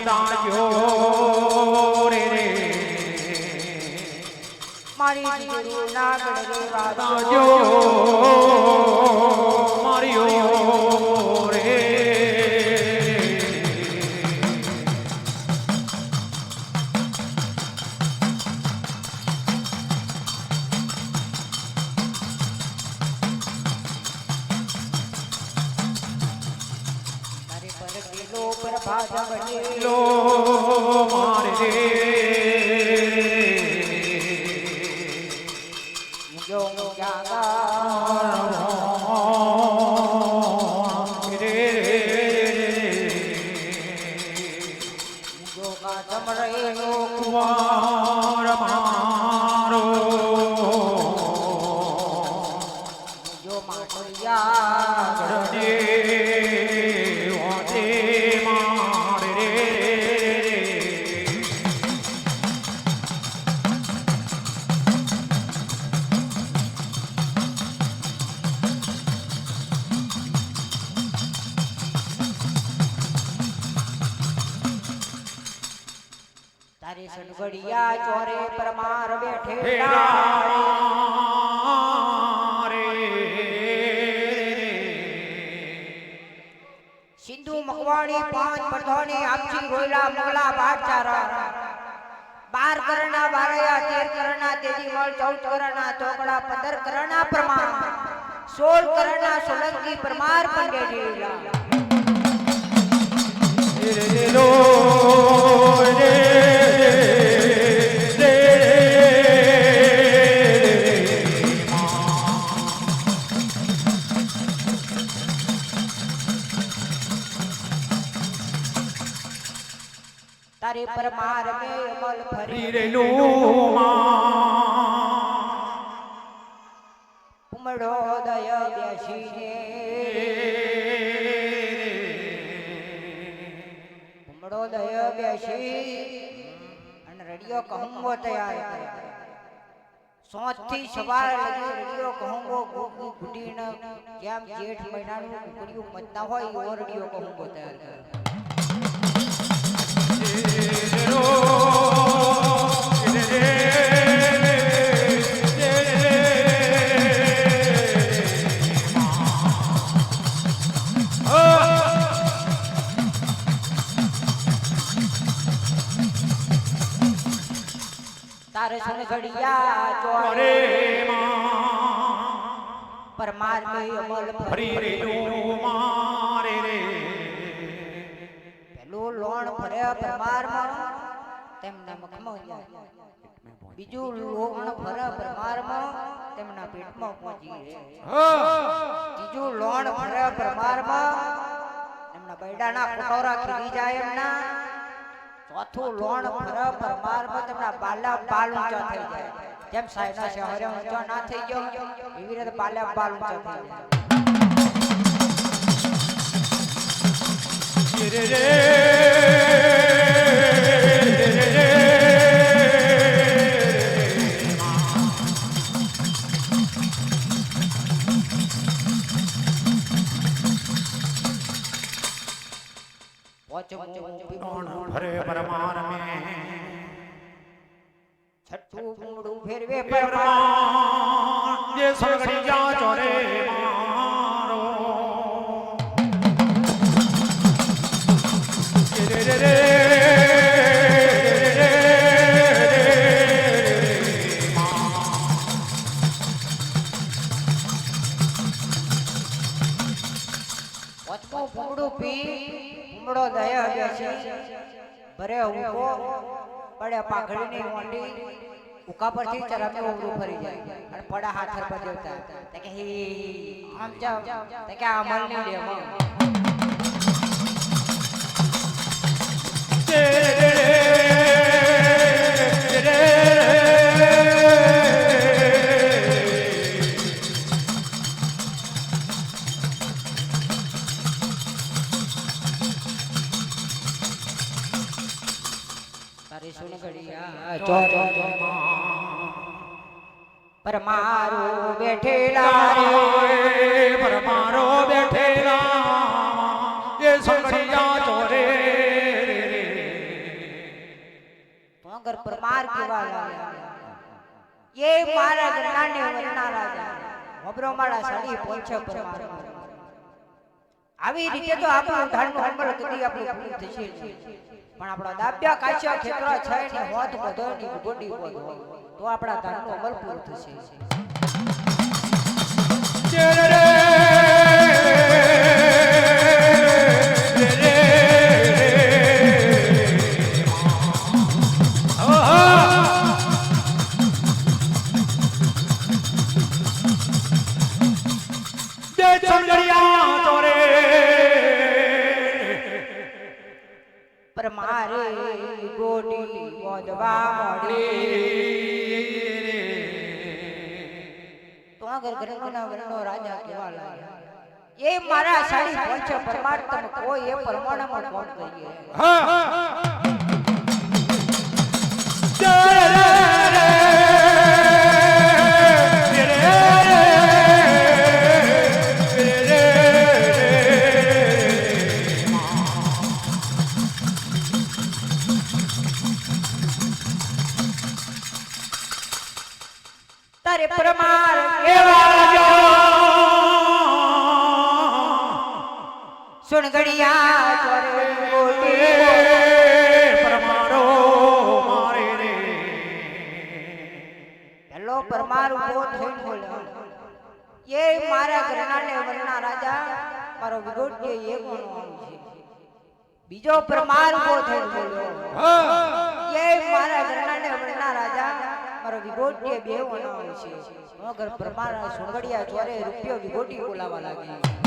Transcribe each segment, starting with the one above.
સદા જો રે રે મારી જીગરી નાગડ રે વાદા જો માર્યો રે લો મારે રે જો જાગા રે જો કા ચમરેલો કુંવર મારો જો માટરિયા ગઢે વાતે મારે રે તારી સનગડિયા ચોરે પરમાર બેઠે સિંધુ મકવાણી પાંચ પ્રધાને આપસી રોયલા મોલા બાદશાહ 12 કરના બારયા 13 કરના તેજી મળ 14 કરના ચોકડા 15 કરના પરમાર 16 કરના સોલંકી પરમાર પંડેઢેલા રે લો રે તારે પરમાર મે અમલ ફરી રેલું ઉમડો દય બેસીને ઉમડો દય બેસી અને રડિયો કહુંગો તૈયાર કરે 7 થી સવાર લગી રડિયો કહુંગો ગુડીને જેમ જેઠ મહિનાનું ગુડિયું મતના હોય એવો રડિયો કહુંગો તૈયાર કરે તારે સનગડિયા ચોરે પરમાર મે અમલ ફરી રેલું મારે રે પેલું લોણ ભર્યા પરમાર માં તેમના મુખમાં જાય બીજું લોણ ભર્યા પરમાર માં તેમના પેટમાં પહોંચી રે ત્રીજું લોણ ભર્યા પરમાર માં એમના બૈડાના કટોરા ખીલી જાય એમના ચોથું લોણ ભર્યા પરમાર માં તેમના બાલા બાલ ઊંચા થઈ જાય જેમ સાયના શહેરે ઊંચા ના થઈ ગયો એવી રીતે બાલા બાલ ઊંચા થઈ જાય રે રે ભરે પરમાર મે છઠ્ઠું ગુંડું ફેરવે પરમાર જે સનગડિયા ચોરે મારો રે રે રે પાંચમું ગુંડું પી ઉમડો દયા બેસી ભરે ઉકો પડે પાઘડીની મોંડી ઉકા પરથી ચરામે ઓવરું ફરી જાય અને પડા હાથ પર દેવતા તે કે હી આમ જાવ તે કે અમલ ની લે પરમારો બેઠેલા પરમારો બેઠેલા એ સનગડિયા ચોરે મગર પરમાર કેવા લાગ્યા એ મારા ગણાને વરના રાજા મબરો માળા સાડી પહોંચે પરમાર આવી રીતે તો આપણું ધારનું અમલ કદી આપણે પૂરું થશે પણ આપણા દાબ્યા કાચા ખેતરા છે ને હોત બધોની ગોડી બધો તો આપણા ધારનું અમલ પૂરું થશે પરમારે ગોડી બોધવા મોડી તો આગળ ગરંગના વરનો રાજા કેવા લાગ્યા એ મારા સાડી પહોંચે પરમાર તમે કોઈ એ પરમાણમાં કોણ કહીએ તારે પરમાર કેવા સુન ગણિયા ચોરે ગોડી પરમારો મારે રે હેલો પરમાર ઉભો થઈને બોલ્યો એ મારા ઘરનાને વરના રાજા મારો વિગોડ્ય એક ગણવાનું છે બીજો પરમાર ઉભો થઈને બોલ્યો એ મારા ઘરનાને વરના રાજા મારો વિગોડ્ય બે વણાવો છે મગર પરમાર સુંગડિયા ચોરે રૂપિયો વિગોડી બોલાવા લાગી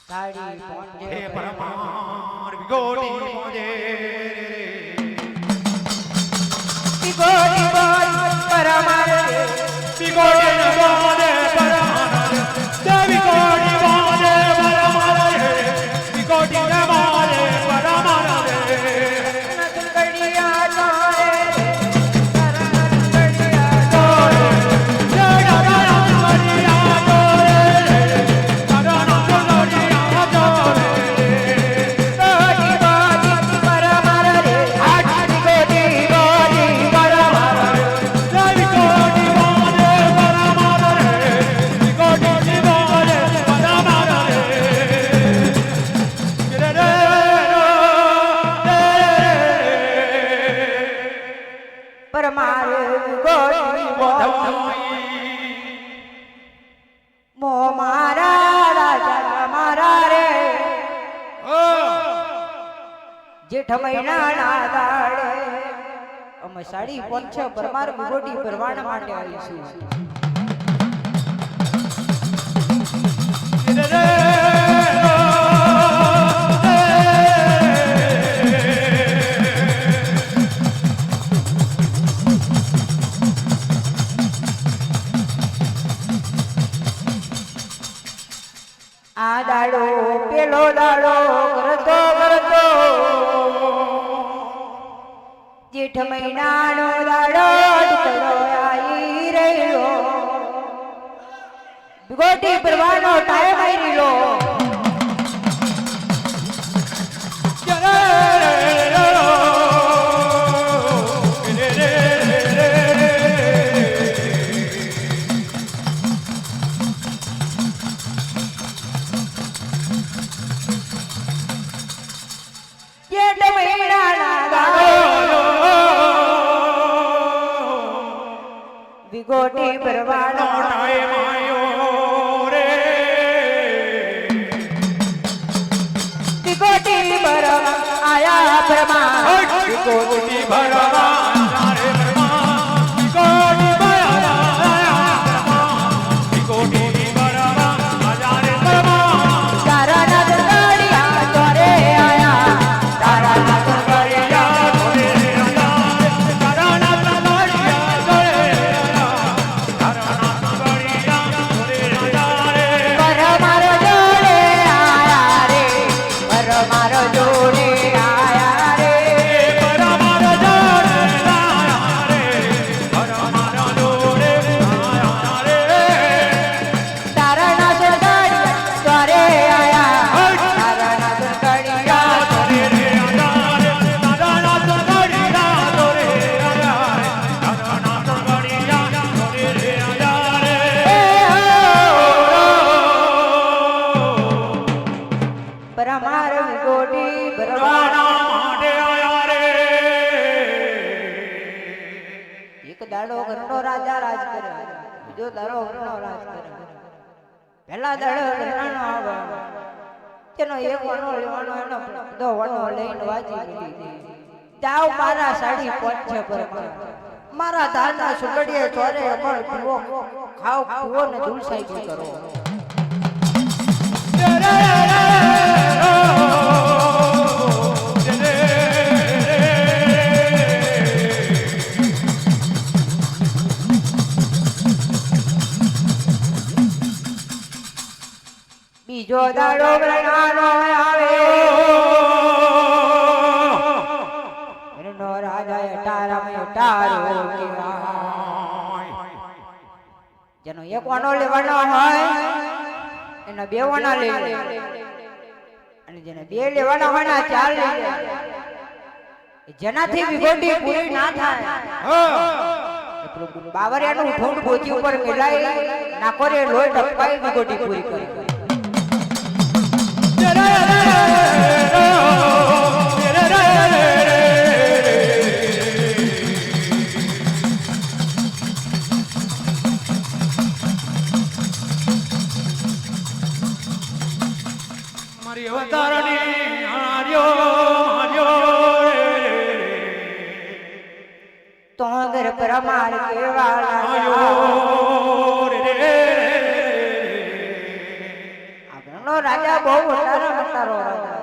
સાડી પોંજે હે પરમાર વિગોડી મોજે વિગોડી બોલ પરમાર વિગોડી મોજે પરમાર દે વિગોડી મોજે પરમાર વિગોડી મોજે પરમાર સુંગડિયા ચોરે પરમાર વિગોડી બોલ મો મારા રાજા મારા રે જેઠ મહિનાના દાડે અમે સાડી પહોંચે પરમાર વિગોડી ભરવાના માટે આવીશું આ દાડો પેલો દાડો કરતો કરતો જેઠ મહિનાનો દાડો દીકરો આવી રહ્યો વિગોડી ભરવાનો ટાઈમ આવી રહ્યો જેઠ મહિનાના દાડો વિગોડી ભરવાનો ટાઈમ આયો રે વિગોડી ભરવા આયા પરમાર વિગોડી ભરવા તારે પરમાર વિગોડી ભરવા વિગોડી ભરવા તારે પરમાર તારા નગરિયા ચોરે આયા તારા ગળિયા ધોરે તારા નાથ ગળિયા ધોરે તારા નાથ ગળિયા ધોરે પરમાર જોડે આયા રે પરમાર જોડે પરમાર વિગોડી ભરવાના માટે આયા રે એક દાડો ઘરનો રાજા રાજ કરે બીજો દાડો ઘરનો રાજ કરે પહેલા દાડો ઘરનો આવે તેનો એક વણો લેવાનો એનો બધો વણો લઈને વાજી દીધી જાવ મારા સાડી પહોંચે પરમાર મારા દાદા સુગડીએ ચોરે અમર પીવો ખાવ પીવો ને દુલસાઈ કરો બીજો દાડો બ્રહ્માનો આવે એનો રાજા અટારામાં અટારો કહેવાય જેનો એક વાનો લેવાનો હોય એના બે વાના લઈ લે અને જેને બે લેવાના હોય ના ચાર લઈ લે જેનાથી વિગોડી પૂરી ના થાય બાવરિયાનું ઠોંડ ગોચી ઉપર મેલાય નાકોરે લોહી ટપકાઈ વિગોડી પૂરી કરી મારી અવતારણી આર્યો તો ઘર પરમાર કેવાળા આગળનો રાજા બહુ મોટારો રાજા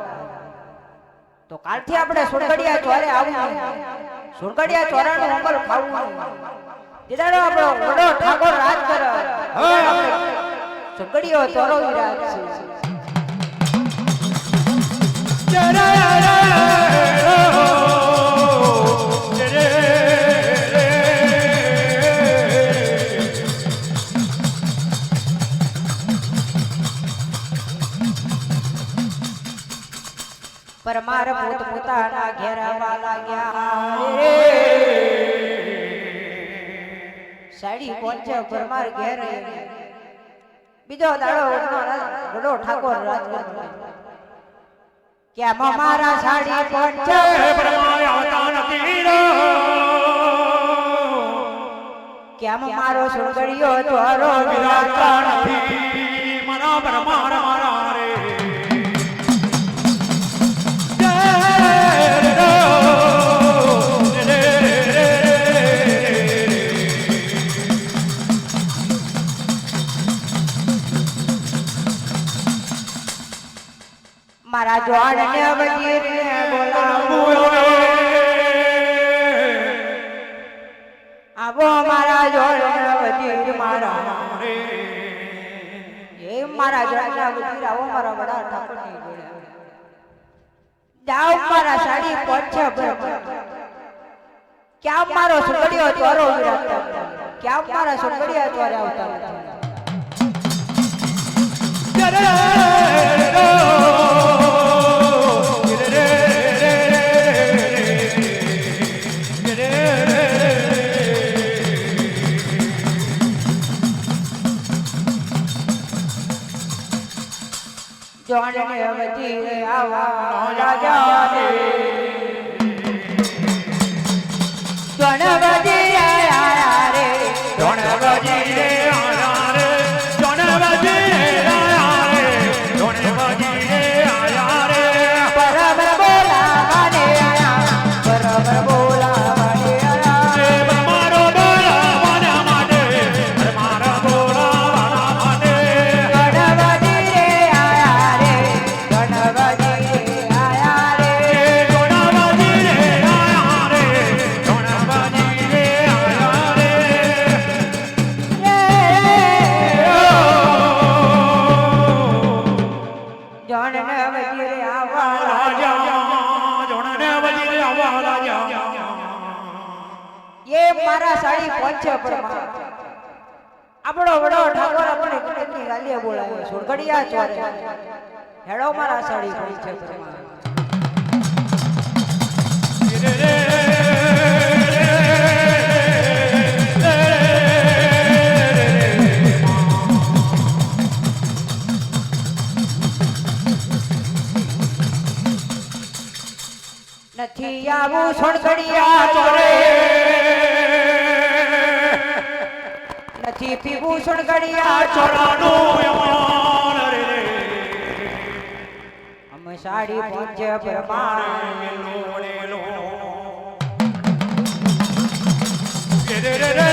તો કાલથી આપણે સુરગડિયા ચોરે આવવું સુરગડિયા ચોરાનું અમલ ખાવું જેદાડો આપણો વડો ઠાકોર રાજ કરે સુરગડિયો ચોરો વિરાજ છે પરમાર પોત પોતાના ઘેરાવા લાગ્યા સાડી પહોંચે પરમાર ઘેર બીજો દાડો વડો ઠાકોર રાજ કેમ મારા સાડી પહોંચે પરમાર આવતા નથી કેમ મારો સુરગડિયો ચોરો વિરાજતા નથી મારા પરમાર મારા રે મારા જોડ ને વજીર ને બોલાવો આવો મારા જોડ ને વજીર મારા એ મારા જોડ ને વજીર આવો મારા વડા ઠાકોર ની જોડે જાવ મારા સાડી પહોંચે ક્યાં મારો સુગડિયો ચોરો વિરાજતા ક્યાં મારા સુગડિયા ચોરે આવતા જોડને વજીર આવા રાજા દે જોડ વજીર આયા રે જોડ વજીર આયા રે જોડ વજીર આયા રે જોડ વજીર આયા રે બરાબર બોલાવાને આયા બરાબર બોલાવાને આયા મારો બોલાવાના માટે મારા બોલાવાના માટે મારા સાડી પહોંચે પરમાર આપણો વડો ઠાકોર આપણે કેટલી ગાલીએ બોલાવે સુરગડિયા ચોરે હેડો મારા સાડી પહોંચે પરમાર નથી આવું સોણગડિયા ચોરે નથી પીવું સોણગડિયા ચોરાનું યમાન રે અમે સાડી પૂજ્ય પ્રમાણ લો રે રે રે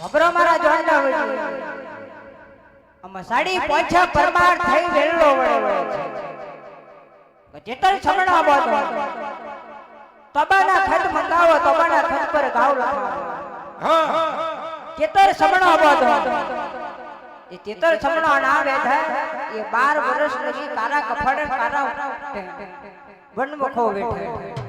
વબરો મારા જોંડા વળી અમે સાડી પોછા પરમાર થઈ વેલ્લો વળે છે જેતર છમણા બોતો તબાના ખત મંગાવો તબાના ખત પર ગાવ લખાવો જેતર છમણા બોતો એ જેતર છમણા ના બેઠા એ 12 વર્ષ લગી કારા કફડ કારા વનમુખો બેઠા